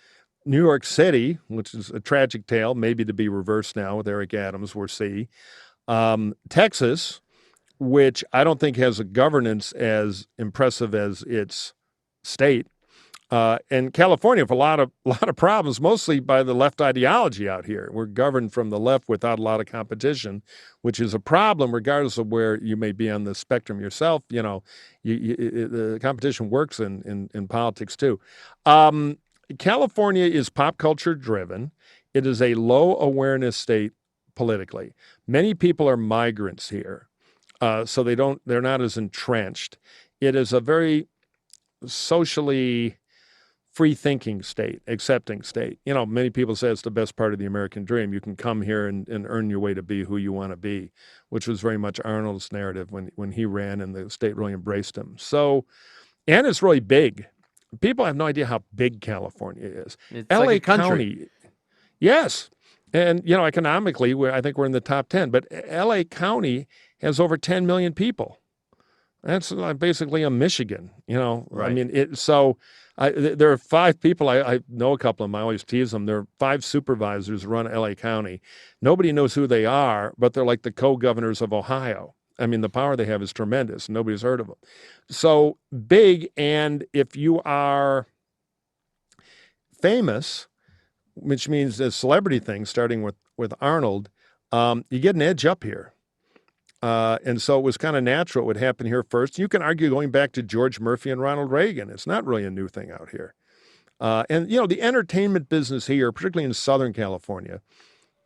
New York City, which is a tragic tale, maybe to be reversed now with Eric Adams. We'll see. Texas, which I don't think has a governance as impressive as its state. And California, with a lot of problems, mostly by the left ideology out here. We're governed from the left without a lot of competition, which is a problem regardless of where you may be on the spectrum yourself. The competition works in politics too. California is pop culture driven. It is a low awareness state politically. Many people are migrants here, so they're not as entrenched. It is a very socially free-thinking state, accepting state. You know, many people say it's the best part of the American dream. You can come here and earn your way to be who you want to be, which was very much Arnold's narrative when he ran and the state really embraced him. So, and it's really big. People have no idea how big California is. It's LA like a country. County, yes. And, you know, economically, I think we're in the top 10. But LA County has over 10 million people. That's basically a Michigan, you know. Right. I mean, there are 5 people, I know a couple of them, I always tease them. There are 5 supervisors who run LA County. Nobody knows who they are, but they're like the co-governors of Ohio. I mean, the power they have is tremendous. Nobody's heard of them. So big, and if you are famous, which means a celebrity thing, starting with Arnold, you get an edge up here. And so it was kind of natural it would happen here first. You can argue going back to George Murphy and Ronald Reagan. It's not really a new thing out here. And, you know, the entertainment business here, particularly in Southern California,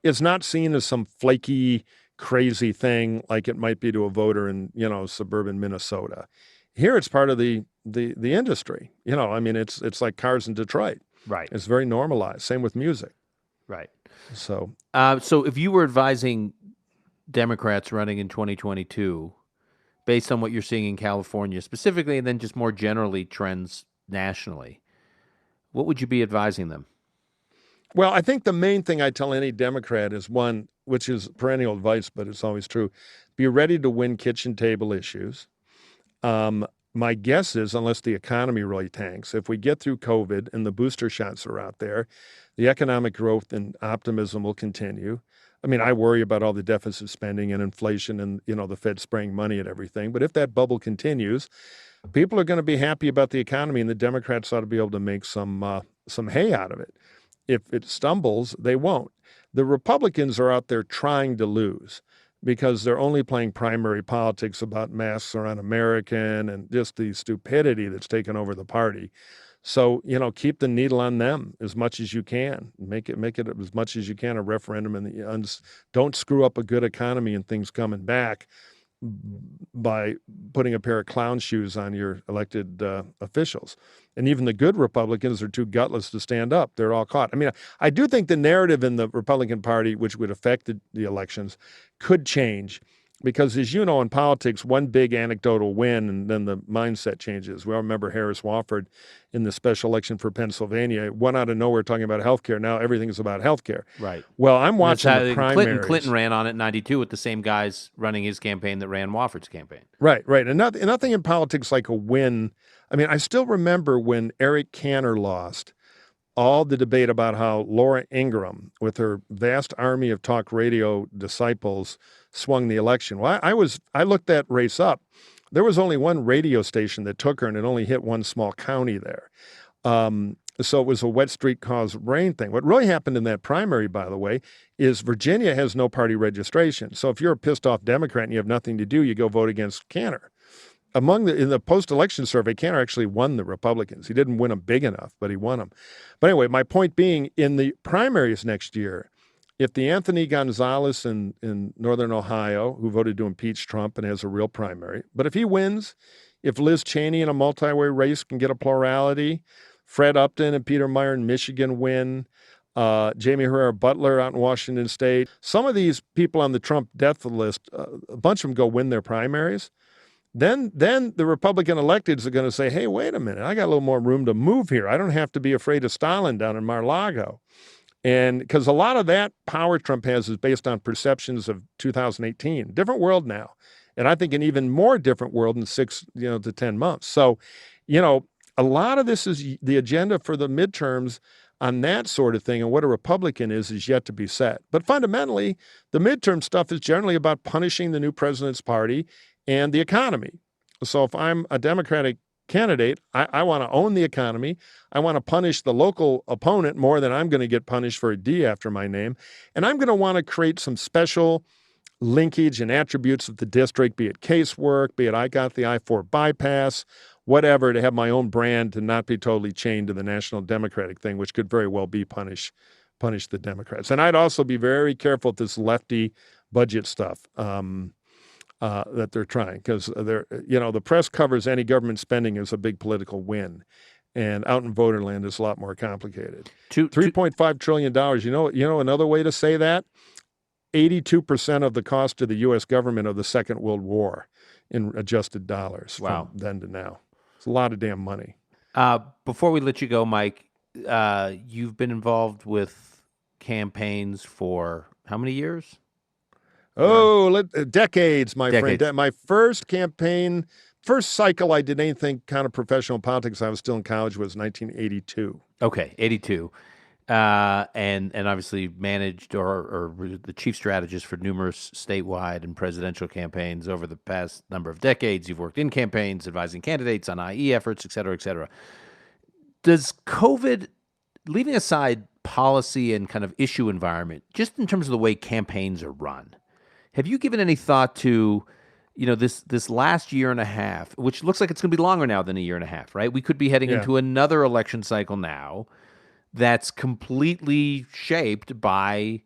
is not seen as some flaky, crazy thing like it might be to a voter in, you know, suburban Minnesota. Here it's part of the industry. You know, I mean, it's like cars in Detroit. Right. It's very normalized. Same with music. Right. So if you were advising Democrats running in 2022, based on what you're seeing in California specifically, and then just more generally trends nationally, what would you be advising them? Well, I think the main thing I tell any Democrat is one, which is perennial advice, but it's always true: be ready to win kitchen table issues. My guess is, unless the economy really tanks, if we get through COVID and the booster shots are out there, the economic growth and optimism will continue. I mean, I worry about all the deficit spending and inflation and, you know, the Fed spraying money at everything. But if that bubble continues, people are going to be happy about the economy, and the Democrats ought to be able to make some hay out of it. If it stumbles, they won't. The Republicans are out there trying to lose because they're only playing primary politics about masks are un-American and just the stupidity that's taken over the party. So, you know, keep the needle on them as much as you can. Make it as much as you can a referendum, and don't screw up a good economy and things coming back by putting a pair of clown shoes on your elected officials. And even the good Republicans are too gutless to stand up. They're all caught. I mean, I do think the narrative in the Republican Party, which would affect the elections, could change. Because, as you know, in politics, one big anecdotal win and then the mindset changes. We all remember Harris Wofford in the special election for Pennsylvania. One out of nowhere talking about health care. Now everything's about health care. Right. Well, I'm watching the primaries. Clinton ran on it in 92 with the same guys running his campaign that ran Wofford's campaign. Right. And nothing in politics like a win. I mean, I still remember when Eric Cantor lost, all the debate about how Laura Ingraham, with her vast army of talk radio disciples, swung the election. Well, I looked that race up. There was only one radio station that took her, and it only hit one small county there. So it was a wet street caused rain thing. What really happened in that primary, by the way, is Virginia has no party registration. So if you're a pissed off Democrat and you have nothing to do, you go vote against Cantor. In the post-election survey, Cantor actually won the Republicans. He didn't win them big enough, but he won them. But anyway, my point being, in the primaries next year, if the Anthony Gonzalez in northern Ohio, who voted to impeach Trump and has a real primary, but if he wins, if Liz Cheney in a multi-way race can get a plurality, Fred Upton and Peter Meyer in Michigan win, Jamie Herrera Butler out in Washington State, some of these people on the Trump death list, a bunch of them go win their primaries. Then the Republican electeds are going to say, hey, wait a minute, I got a little more room to move here. I don't have to be afraid of Stalin down in Mar-a-Lago. And because a lot of that power Trump has is based on perceptions of 2018. Different world now. And I think an even more different world in 6 to 10 months. So, a lot of this is the agenda for the midterms on that sort of thing. And what a Republican is yet to be set. But fundamentally, the midterm stuff is generally about punishing the new president's party and the economy. So if I'm a Democratic candidate, I want to own the economy. I want to punish the local opponent more than I'm going to get punished for a D after my name. And I'm going to want to create some special linkage and attributes of the district, be it casework, be it I got the I-4 bypass, whatever, to have my own brand, to not be totally chained to the National Democratic thing, which could very well be punish the Democrats. And I'd also be very careful with this lefty budget stuff. That they're trying, because the press covers any government spending as a big political win. And out in voterland, it's a lot more complicated. Two- $3.5 trillion. You know another way to say that? 82% of the cost to the U.S. government of the Second World War in adjusted dollars Wow. from then to now. It's a lot of damn money. Before we let you go, Mike, you've been involved with campaigns for how many years? Decades, my Decades. friend. My first campaign, first cycle I did anything kind of professional politics, I was still in college, was 1982. Okay, 82. And obviously managed or the chief strategist for numerous statewide and presidential campaigns over the past number of decades. You've worked in campaigns, advising candidates on IE efforts, et cetera, et cetera. Does COVID, leaving aside policy and kind of issue environment, just in terms of the way campaigns are run, have you given any thought to, this last year and a half, which looks like it's going to be longer now than a year and a half, right? We could be heading into another election cycle now that's completely shaped by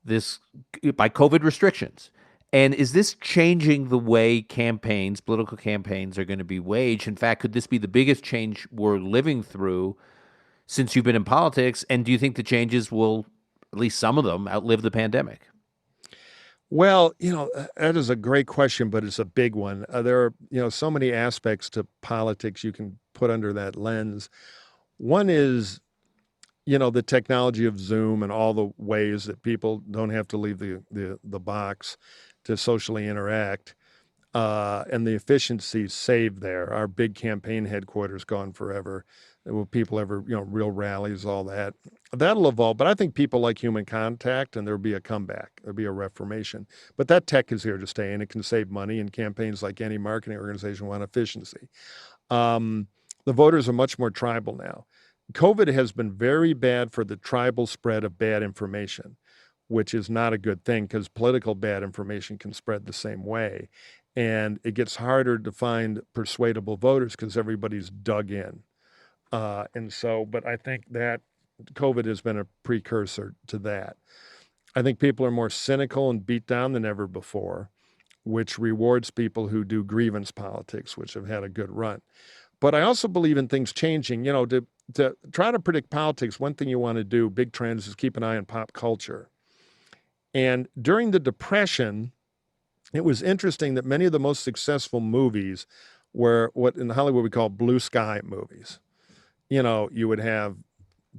COVID restrictions. And is this changing the way political campaigns are going to be waged? In fact, could this be the biggest change we're living through since you've been in politics? And do you think the changes will, at least some of them, outlive the pandemic? Well, that is a great question, but it's a big one. There are, so many aspects to politics you can put under that lens. One is, the technology of Zoom and all the ways that people don't have to leave the box to socially interact, and the efficiencies saved there. Our big campaign headquarters gone forever. Will people ever, real rallies, all that. That'll evolve, but I think people like human contact, and there'll be a comeback. There'll be a reformation. But that tech is here to stay, and it can save money, and campaigns like any marketing organization want efficiency. The voters are much more tribal now. COVID has been very bad for the tribal spread of bad information, which is not a good thing because political bad information can spread the same way. And it gets harder to find persuadable voters because everybody's dug in. But I think that COVID has been a precursor to that. I think people are more cynical and beat down than ever before, which rewards people who do grievance politics, which have had a good run. But I also believe in things changing. To try to predict politics, one thing you want to do, big trends, is keep an eye on pop culture. And during the Depression, it was interesting that many of the most successful movies were what in Hollywood we call blue sky movies. You would have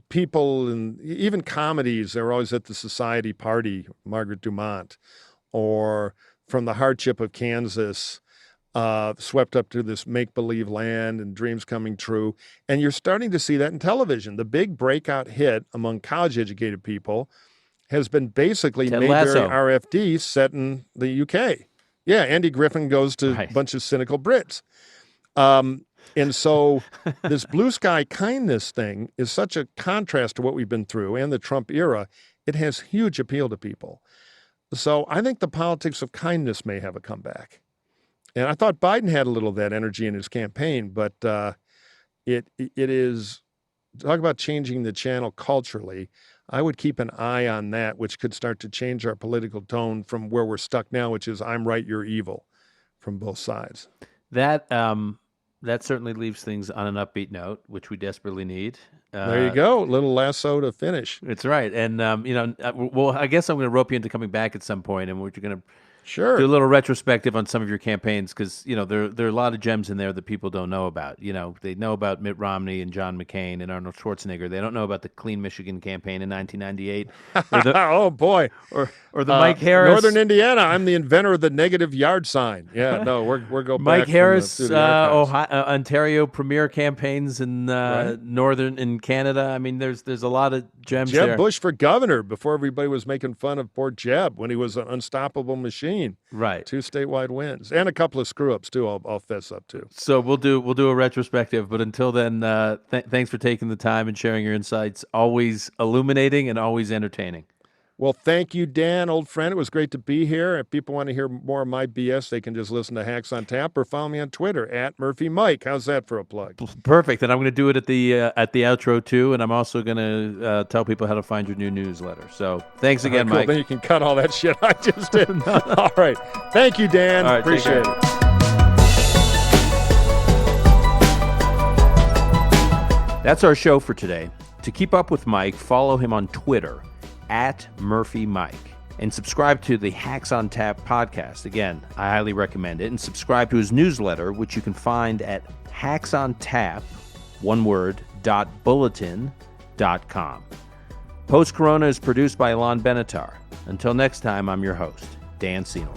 people, and even comedies, they were always at the society party, Margaret Dumont, or From the Hardship of Kansas, swept up to this make-believe land and dreams coming true. And you're starting to see that in television. The big breakout hit among college-educated people has been basically Mayberry RFD set in the UK. Yeah, Andy Griffin goes to a bunch of cynical Brits. And so this blue sky kindness thing is such a contrast to what we've been through and the Trump era. It has huge appeal to people. So I think the politics of kindness may have a comeback. And I thought Biden had a little of that energy in his campaign, but it is, talk about changing the channel culturally. I would keep an eye on that, which could start to change our political tone from where we're stuck now, which is I'm right, you're evil, from both sides. That certainly leaves things on an upbeat note, which we desperately need. There you go, a little lasso to finish. That's right. And, I guess I'm going to rope you into coming back at some point, and we're going to Sure. do a little retrospective on some of your campaigns because, there are a lot of gems in there that people don't know about. They know about Mitt Romney and John McCain and Arnold Schwarzenegger. They don't know about the Clean Michigan campaign in 1998. Oh, boy. Or the Mike Harris. Northern Indiana, I'm the inventor of the negative yard sign. Yeah, no, we're going back. Mike Harris, Ontario premier campaigns in in Canada. I mean, there's a lot of gems there. Jeb Bush for governor before everybody was making fun of poor Jeb when he was an unstoppable machine. Right. 2 statewide wins and a couple of screw-ups too. I'll fess up to. So we'll do a retrospective, but until then, thanks for taking the time and sharing your insights. Always illuminating and always entertaining. Well, thank you, Dan, old friend. It was great to be here. If people want to hear more of my BS, they can just listen to Hacks on Tap or follow me on Twitter @MurphyMike. How's that for a plug? Perfect. And I'm going to do it at the outro too. And I'm also going to tell people how to find your new newsletter. So thanks again, cool. Mike. Then you can cut all that shit I just did. All right. Thank you, Dan. All right, appreciate it. That's our show for today. To keep up with Mike, follow him on Twitter, @MurphyMike. And subscribe to the Hacks on Tap podcast. Again, I highly recommend it. And subscribe to his newsletter, which you can find at hacksontap, one word, .bulletin.com. Post Corona is produced by Ilan Benatar. Until next time, I'm your host, Dan Senor.